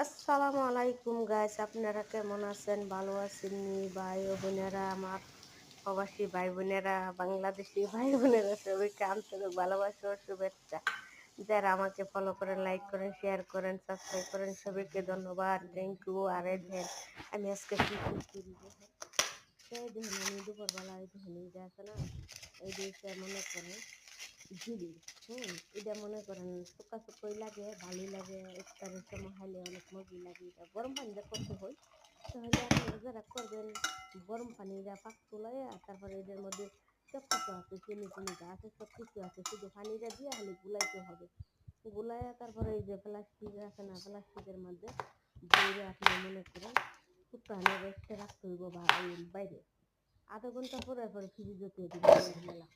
আসসালামু আলাইকুম গাইস, আপনারা কেমন আছেন? ভালো আছেন নি ভাই ও বোনেরা? আমার প্রবাসী ভাই বোনেরা, বাংলাদেশি ভাই বোনেরা, সবাইকে আন্তরিক ভালোবাসা ও শুভেচ্ছা। যারা আমাকে ফলো করেন, লাইক করেন, শেয়ার করেন, সাবস্ক্রাইব করেন, সবাইকে ধন্যবাদ, থ্যাংক ইউ। আর এই দেখেন আমি আজকে কি করি দেখেন, এই দেখেন আমি দুপুরবেলা এই দেখেন এই যে আছে না, এই যে মনে করেন ঝিলি, এটা মনে করেন শুকা শুকোই লাগে, ভালোই লাগে। ইফতারের সময় খাইলে অনেক মজা লাগে। এটা গরম পানিটা করতে হয়, তাহলে আপনারা যারা করবেন গরম পানিটা পাক চুলাইয়া তারপরে এটার মধ্যে সব কিছু আছে, চিনি টিনি যা আছে সব কিছু আছে, শুধু পানিটা দিয়ে খালি গুলাইতে হবে। গুলাইয়া তারপরে এই যে প্লাস্টিক আছে না, প্লাস্টিকের মধ্যে বইরে আপনি মনে করেন শুক্তানে রেস্টে রাখতে হইব বাইরে। আধা ঘন্টা পরে পরে ফ্রিজতে দিবেন মেলা।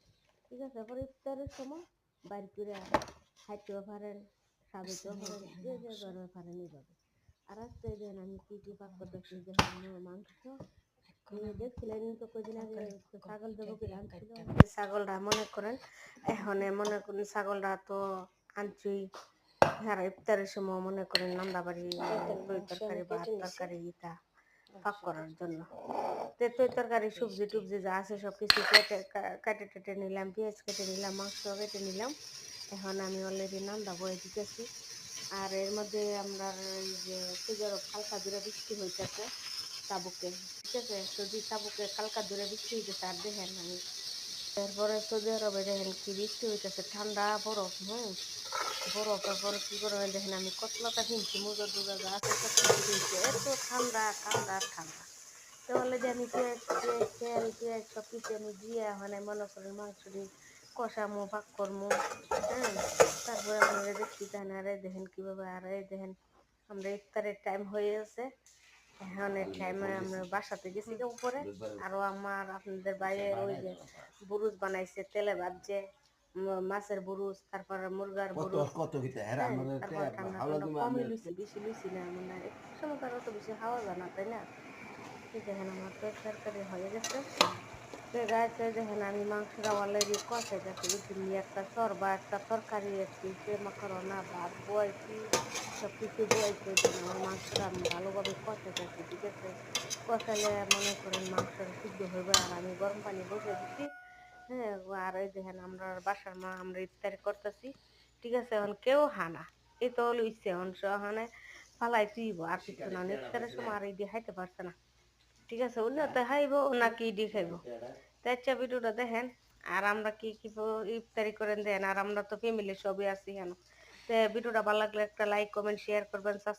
ঠিক আছে, পরে ইফতারের সময় বাইর করে খাইতেও পারেন, সাজাইতেও পারেন, যে যে ধরবে পারেন এইভাবে। আর আজকে দেন আমি কি কি পাক করতেছি, যে মাংস দেখছিলেন তো কদিন আগে ছাগল দেবো করে আনছিল। ছাগলটা মনে করেন এখন মনে করেন ছাগলটা তো আনছুই, হ্যাঁ ইফতারের সময় মনে করেন নান্দা বাড়ি তরকারি ভাত তরকারি ইটা পাক করার জন্য। তৈ তরকারি সবজি টুবজি যা আছে সব কিছু কেটে টেটে নিলাম, পেঁয়াজ কেটে নিলাম, মাংস কেটে নিলাম। এখন আমি অলরেডি নান্দা বয়ে দিতেছি। আর এর মধ্যে আমরা এই যে সুজরব হালকা দূরে বৃষ্টি হইতেছে চাবুকে, ঠিক আছে, সৌদি চাবুকে কালকা দূরে বৃষ্টি হইতেছে। আর দেখেন আমি এরপরে সৌদি আরবে দেখেন কি বৃষ্টি হইতেছে, ঠান্ডা বরফ, বরফের পরে কি করে দেখেন আমি কতলাটা কিনছি, মোজা টোজা যা আছে সব কিছু কিনছি, এত ঠান্ডা ঠান্ডা ঠান্ডা। তাহলে যে আমি পেঁয়াজ পেঁয়াজ তেল পেঁয়াজ সব কিছু আমি দিয়ে মানে মনে করেন মাংসটি কষামো ভাগ করমো, তারপরে আপনারা দেখছি তাই আর এই দেখেন কীভাবে। আর এই দেখেন আমরা ইফতারের টাইম হয়ে গেছে, এখন এই টাইমে আমরা বাসাতে গেছি উপরে। আরও আমার আপনাদের বাইরে ওই যে বুরুজ বানাইছে তেলে ভাজছে, মাছের বুরুজ, তারপরে মুরগার বুরুজ, তারপর ঠান্ডা ঠান্ডা কমই লুইছি, বেশি লুইছি না, মানে একটু সময় তার অত বেশি খাওয়া যায় না, তাই না? দেখেন আমার তো তরকারি হয়ে গেছে। গাছে দেখেন আমি মাংসটা অলরেডি কষাইতেছি, ইডলি একটা শরবা একটা তরকারি একটি সে মাখারনা ভাত বয়েছি, সব কিছু বয়েছে। দেখেন আমার মাংসটা আমি ভালোভাবে কষাইতেছি, ঠিক আছে। কষাইলে মনে করেন মাংসটা সিদ্ধ হইবে। আর আমি গরম পানি বসে দিচ্ছি, হ্যাঁ। আর এই দেখেন আমরা বাসার মা আমরা ইফতারি করতেছি, ঠিক আছে। এখন কেউ হানা এই তো লইছে এখন সহানে ফালাই তুইব আর কিছু না, ইফতারের সময় আর এই দিয়ে খাইতে পারছে না, ঠিক আছে। অন্য তো খাইব নাকি ডি খাইব, তাই আচ্ছা ভিডিওটা দেখেন। আর আমরা কি কি ইফতারি করেন দেন, আর আমরা তো ফ্যামিলি সবই আছি কেন। তো ভিডিওটা ভালো লাগলে একটা লাইক কমেন্ট শেয়ার করবেন, সাবস্ক্রাইব